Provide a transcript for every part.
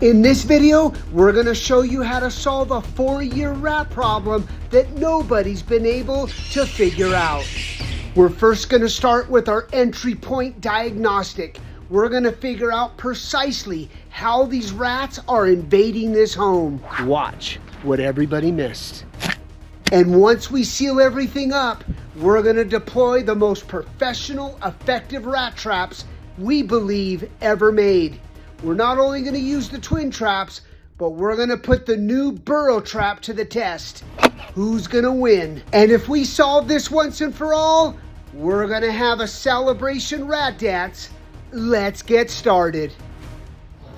In this video, we're gonna show you how to solve a 4-year rat problem that nobody's been able to figure out. We're first gonna start with our entry point diagnostic. We're gonna figure out precisely how these rats are invading this home. Watch what everybody missed. And once we seal everything up, we're gonna deploy the most professional, effective rat traps we believe ever made. We're not only gonna use the twin traps, but we're gonna put the new burrow trap to the test. Who's gonna win? And if we solve this once and for all, we're gonna have a celebration rat dance. Let's get started.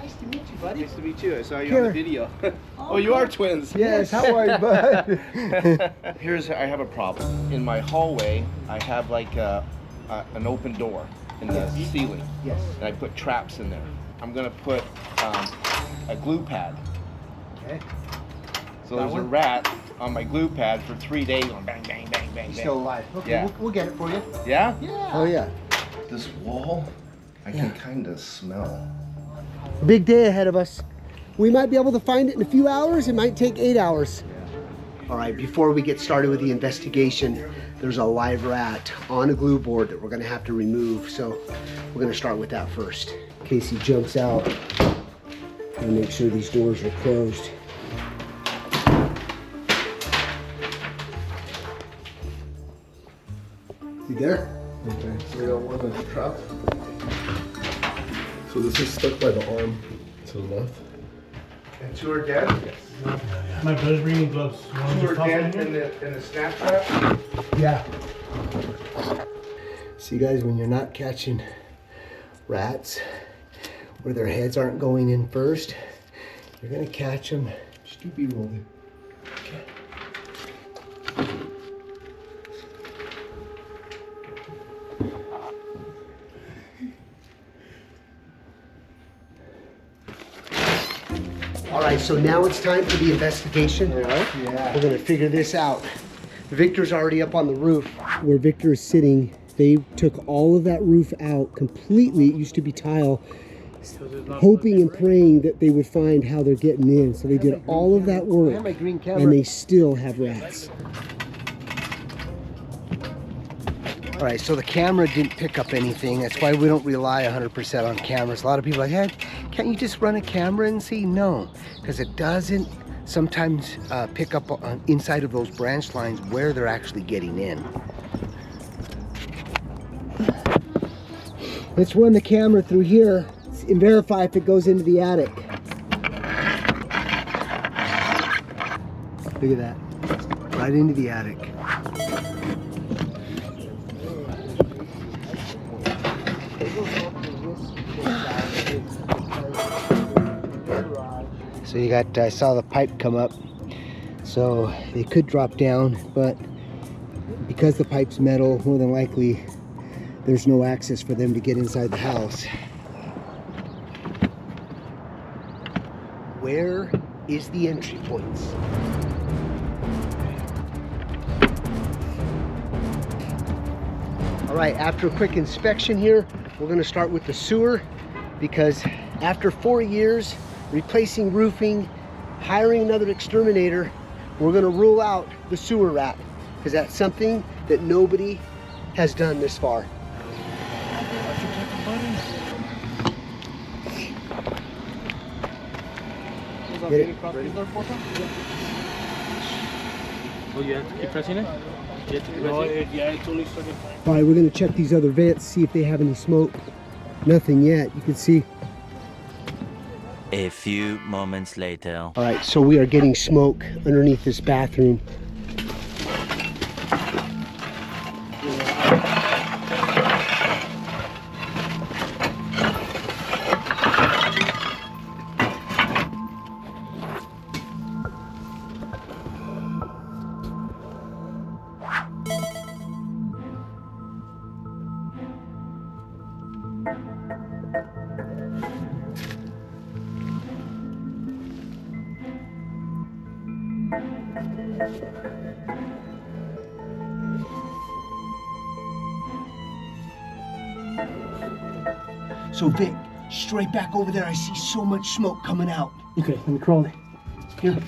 Nice to meet you, buddy. Nice to meet you. I saw you on the video. Oh, you are twins. Yes, how are you, bud? I have a problem. In my hallway, I have like an open door in the ceiling. Yes. And I put traps in there. I'm gonna put a glue pad. Okay. So there's a rat on my glue pad for 3 days going bang, bang, bang, bang, bang. Still alive. Okay, Yeah. we'll get it for you. Yeah? Yeah. Oh yeah. This wall, I can kind of smell. Big day ahead of us. We might be able to find it in a few hours. It might take 8 hours. All right, before we get started with the investigation, there's a live rat on a glue board that we're gonna have to remove. So we're gonna start with that first. In case he jumps out, and make sure these doors are closed. You there? Okay, so we got one in the trap. So this is stuck by the arm to the left. And 2 are dead? Yes. My brother's bringing gloves. 2 are dead in the snap trap? Yeah. See guys, when you're not catching rats where their heads aren't going in first, you're gonna catch them. Just do B-roll there. All right, so now it's time for the investigation. Yeah. We're gonna figure this out. Victor's already up on the roof. Where Victor is sitting, they took all of that roof out completely. It used to be tile, hoping and praying that they would find how they're getting in. So they did all of that work, and they still have rats. All right, so the camera didn't pick up anything. That's why we don't rely 100% on cameras. A lot of people are like, hey, can't you just run a camera and see? No, because it doesn't sometimes pick up on inside of those branch lines where they're actually getting in. Let's run the camera through here and verify if it goes into the attic. Look at that, right into the attic. So you got, I saw the pipe come up, so they could drop down, but because the pipe's metal, more than likely there's no access for them to get inside the house. Where is the entry points? All right, after a quick inspection here, we're gonna start with the sewer, because after 4 years, replacing roofing, hiring another exterminator, we're gonna rule out the sewer rat, because that's something that nobody has done this far. Get it? Oh, you have to keep pressing it? You have to keep pressing it? Yeah, it's only starting. All right, we're gonna check these other vents, see if they have any smoke. Nothing yet, you can see. A few moments later. All right, so we are getting smoke underneath this bathroom. So Vic, Straight back over there. I see so much smoke coming out. Okay, let me crawl it. Here.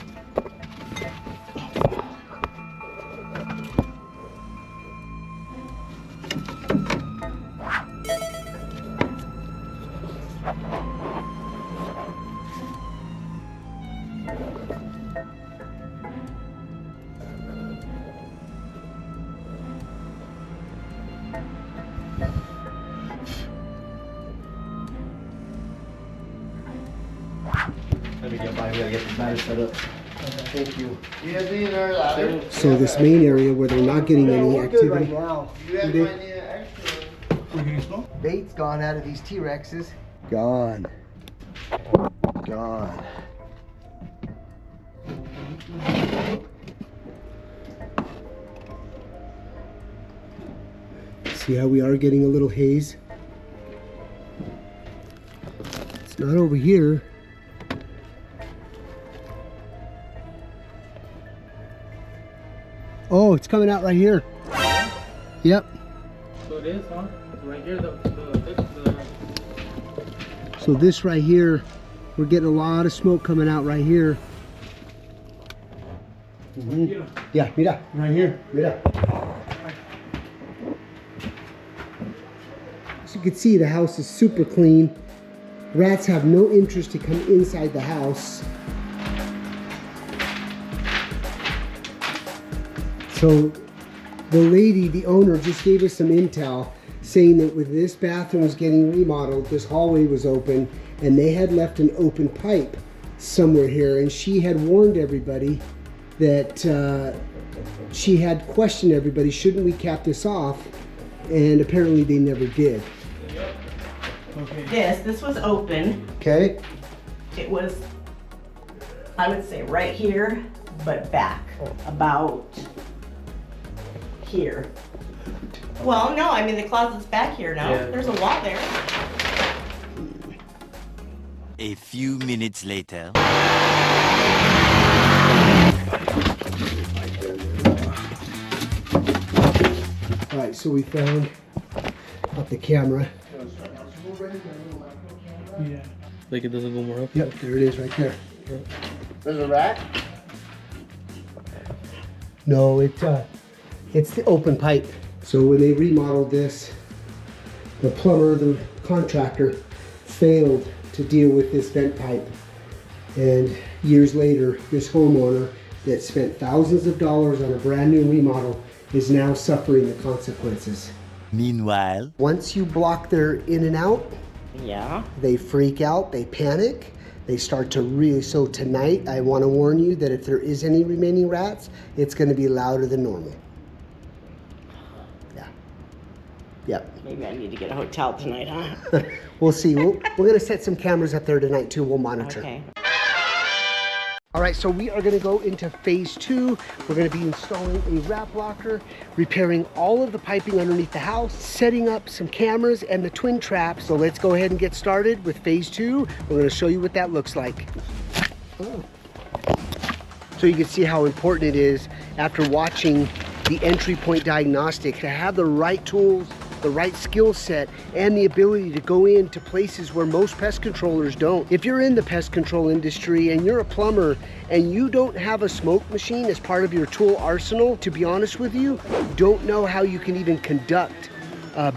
Let me get by. We gotta get the ladder set up. Thank you. You guys need another ladder? So this main area where they're not getting any activity. You guys might need an extra. Bait's gone out of these T-Rexes. Gone. Gone. See how we are getting a little haze? It's not over here. Oh, it's coming out right here. Yep. So it is, huh? Right here, the So this right here, we're getting a lot of smoke coming out right here. Yeah, mira. Right here. Mira. As you can see, the house is super clean. Rats have no interest to come inside the house. So the lady, the owner, just gave us some intel saying that with this bathroom was getting remodeled, this hallway was open and they had left an open pipe somewhere here, and she had warned everybody that she had questioned everybody, shouldn't we cap this off? And apparently they never did. This was open. Okay. It was, I would say right here, but back about here. Well, no, I mean the closet's back here now. Yeah. There's a wall there. A few minutes later. All right, so we found out the camera. yeah. Like it doesn't go more up. Yep, there it is right there. There's a rat? No, it's the open pipe. So when they remodeled this, the plumber, the contractor, failed to deal with this vent pipe. And years later, this homeowner that spent thousands of dollars on a brand new remodel is now suffering the consequences. Meanwhile, Once you block their in and out, Yeah. they freak out, they panic, they start to really, so tonight I want to warn you that if there is any remaining rats, it's going to be louder than normal. Yeah. Yep. Maybe I need to get a hotel tonight, huh? We'll see. We're going to set some cameras up there tonight too. We'll monitor. Okay. All right, so we are going to go into phase 2. We're going to be installing a rat blocker, repairing all of the piping underneath the house, setting up some cameras and the twin traps. So let's go ahead and get started with phase 2. We're going to show you what that looks like. Oh. So you can see how important it is after watching the entry point diagnostic to have the right tools, the right skill set, and the ability to go into places where most pest controllers don't. If you're in the pest control industry and you're a plumber and you don't have a smoke machine as part of your tool arsenal, to be honest with you, don't know how you can even conduct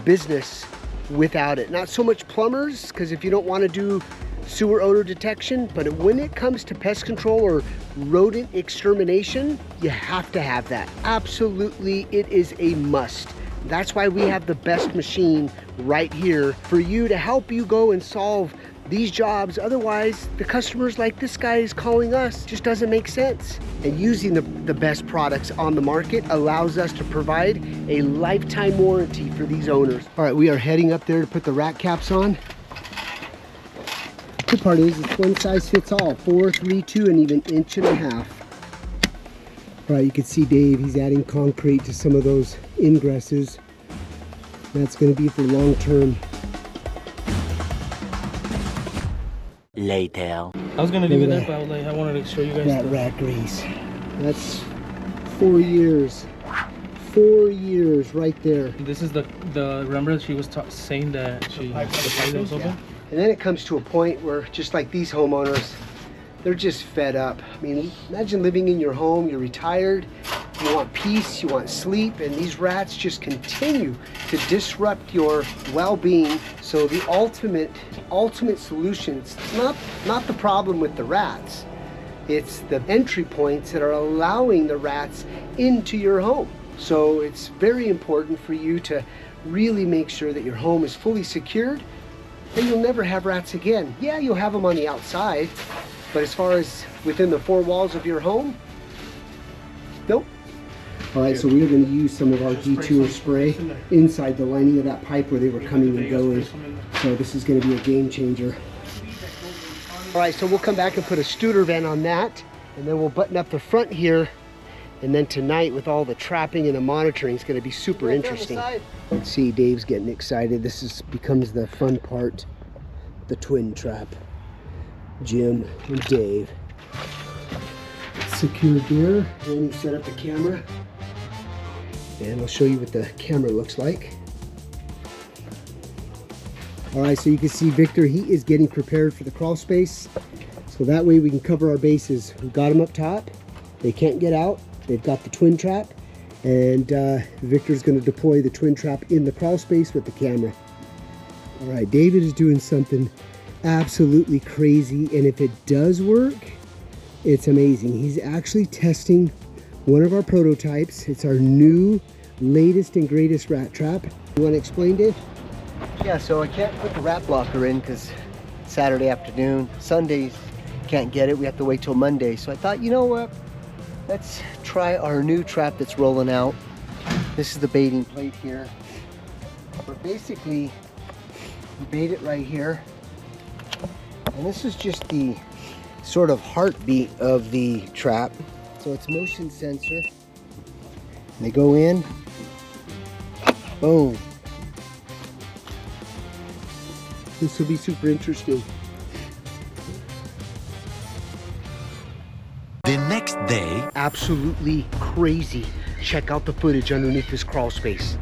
business without it. Not so much plumbers, because if you don't want to do sewer odor detection, but when it comes to pest control or rodent extermination, you have to have that. Absolutely, it is a must. That's why we have the best machine right here for you to help you go and solve these jobs. Otherwise, the customers like this guy is calling us just doesn't make sense. And using the best products on the market allows us to provide a lifetime warranty for these owners. All right, we are heading up there to put the rat caps on. The good part is it's one size fits all, 4, 3, 2, and even 1.5 inches. All right, you can see Dave, he's adding concrete to some of those ingresses. That's going to be for long term. later. I was gonna leave it Look there, at but I was like, I wanted to show you guys That the rat grease. That's 4 years. 4 years right there. This is the remember she was saying that the pipe was open. And then it comes to a point where, just like these homeowners, they're just fed up. I mean, imagine living in your home, you're retired, you want peace, you want sleep, and these rats just continue to disrupt your well-being. So the ultimate solution, it's not the problem with the rats. It's the entry points that are allowing the rats into your home. So it's very important for you to really make sure that your home is fully secured, and you'll never have rats again. Yeah, you'll have them on the outside, but as far as within the four walls of your home, nope. All right, so we are going to use some of our detour spray inside the lining of that pipe where they were coming and going. So this is going to be a game changer. All right, so we'll come back and put a Studer vent on that, and then we'll button up the front here. And then tonight, with all the trapping and the monitoring, it's going to be super interesting. Let's see, Dave's getting excited. This becomes the fun part, the twin trap. Jim and Dave. Secured there, and he set up the camera. And I'll show you what the camera looks like. All right, so you can see Victor, he is getting prepared for the crawl space. So that way we can cover our bases. We've got them up top. They can't get out. They've got the twin trap. And Victor's gonna deploy the twin trap in the crawl space with the camera. All right, David is doing something absolutely crazy. And if it does work, it's amazing. He's actually testing one of our prototypes. It's our new, latest and greatest rat trap. You want to explain, Dave? Yeah, so I can't put the rat blocker in because Saturday afternoon, Sundays, can't get it. We have to wait till Monday. So I thought, you know what? Let's try our new trap that's rolling out. This is the baiting plate here. But basically, we bait it right here. And this is just the sort of heartbeat of the trap. So it's motion sensor. And they go in, boom. This will be super interesting. The next day, Absolutely crazy. Check out the footage underneath this crawl space.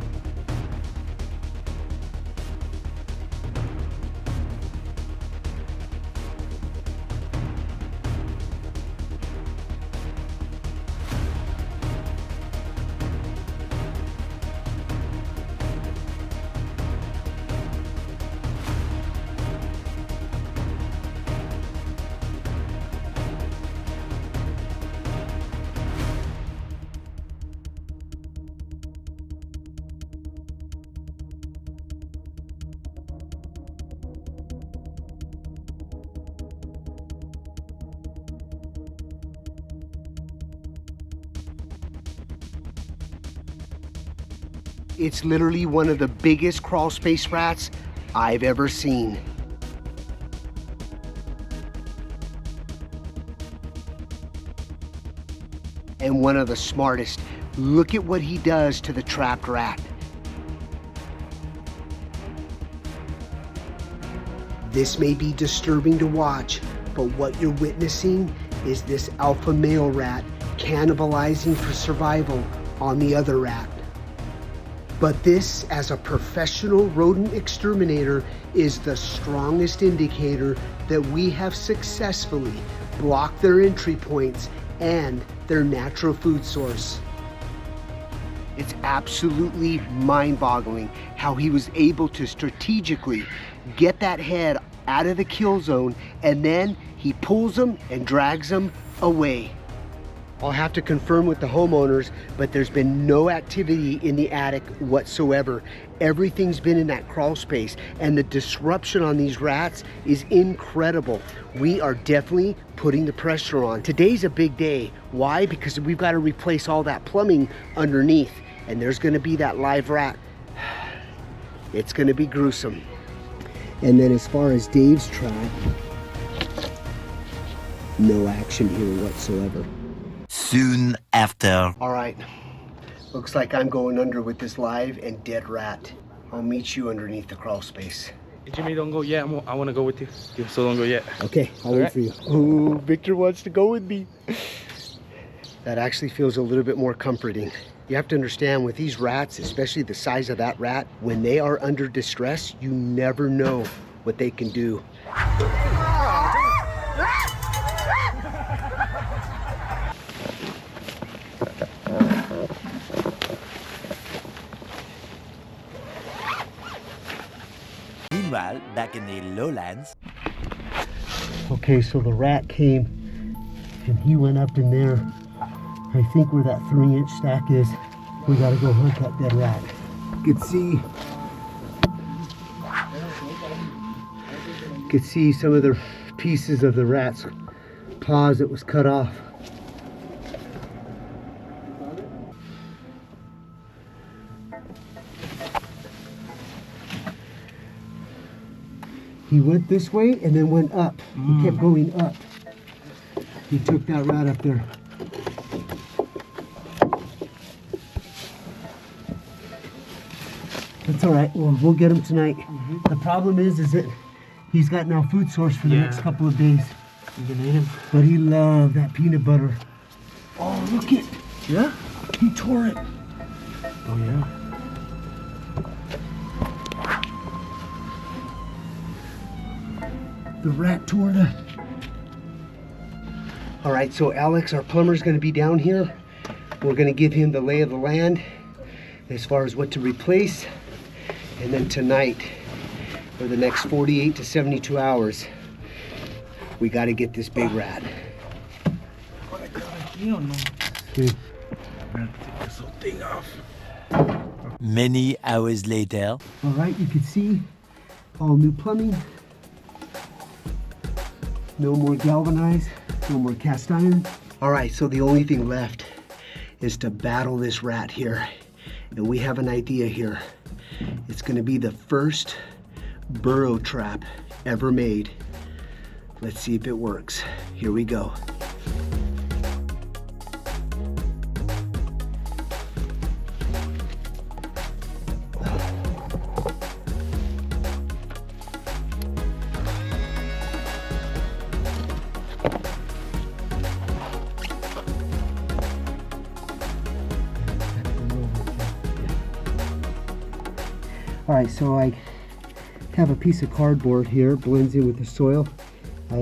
It's literally one of the biggest crawl space rats I've ever seen. And one of the smartest. Look at what he does to the trapped rat. This may be disturbing to watch, but what you're witnessing is this alpha male rat cannibalizing for survival on the other rat. But this, as a professional rodent exterminator, is the strongest indicator that we have successfully blocked their entry points and their natural food source. It's absolutely mind-boggling how he was able to strategically get that head out of the kill zone, and then he pulls them and drags them away. I'll have to confirm with the homeowners, but there's been no activity in the attic whatsoever. Everything's been in that crawl space, and the disruption on these rats is incredible. We are definitely putting the pressure on. Today's a big day. Why? Because we've got to replace all that plumbing underneath, and there's going to be that live rat. It's going to be gruesome. And then as far as Dave's trap, no action here whatsoever. soon after. All right, looks like I'm going under with this live and dead rat. I'll meet you underneath the crawl space. Jimmy, don't go yet. I want to go with you. So don't go yet. Okay, I'll wait for you. Ooh, Victor wants to go with me. That actually feels a little bit more comforting. You have to understand, with these rats, especially the size of that rat, when they are under distress, you never know what they can do. Meanwhile, back in the lowlands. Okay, so the rat came and he went up in there. I think where that 3-inch stack is, we gotta go hunt that dead rat. You could see some of the pieces of the rat's paws that was cut off. He went this way and then went up. He kept going up. He took that rat up there. That's all right. We'll get him tonight. The problem is that he's got no food source for the next couple of days. You can eat him. But he loved that peanut butter. Oh, look it. Yeah? He tore it. Oh, yeah. The rat tore the... All right, so Alex, our plumber's gonna be down here. We're gonna give him the lay of the land as far as what to replace. And then tonight, for the next 48 to 72 hours, we gotta get this big rat. Okay. Many hours later. All right, you can see all new plumbing. No more galvanized, no more cast iron. All right, so the only thing left is to battle this rat here. And we have an idea here. It's gonna be the first burrow trap ever made. Let's see if it works. Here we go. All right, so I have a piece of cardboard here, blends in with the soil. I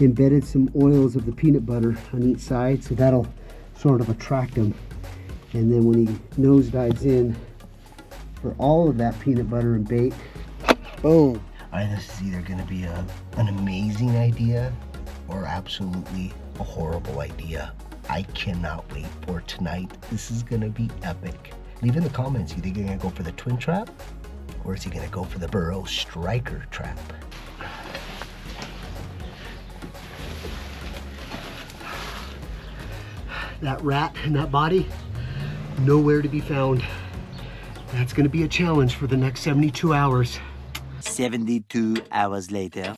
embedded some oils of the peanut butter on each side, so that'll sort of attract him. And then when he nosedives in for all of that peanut butter and bait, boom. All right, this is either gonna be an amazing idea or absolutely a horrible idea. I cannot wait for tonight. This is gonna be epic. Leave in the comments, you think you're gonna go for the twin trap? Or is he gonna go for the burrow striker trap? That rat and that body, nowhere to be found. That's gonna be a challenge for the next 72 hours. 72 hours later.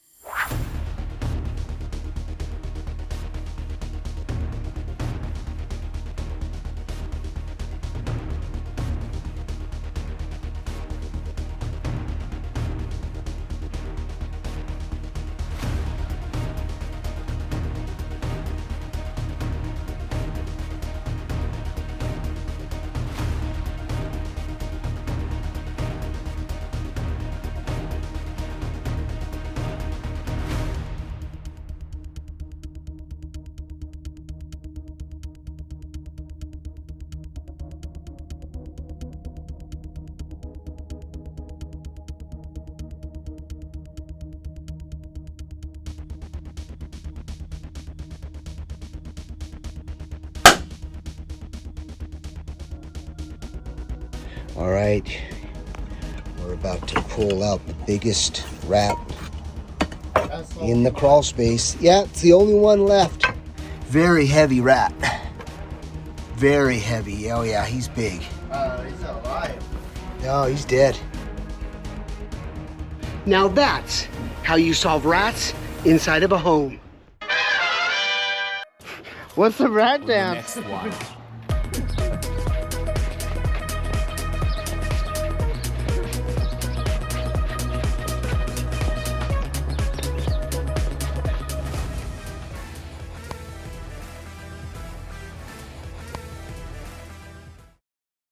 All right, we're about to pull out the biggest rat in the crawl space. Yeah, it's the only one left. Very heavy rat. Very heavy. Oh yeah, he's big. He's alive. No, he's dead. Now that's how you solve rats inside of a home. What's the rat dance? Next one.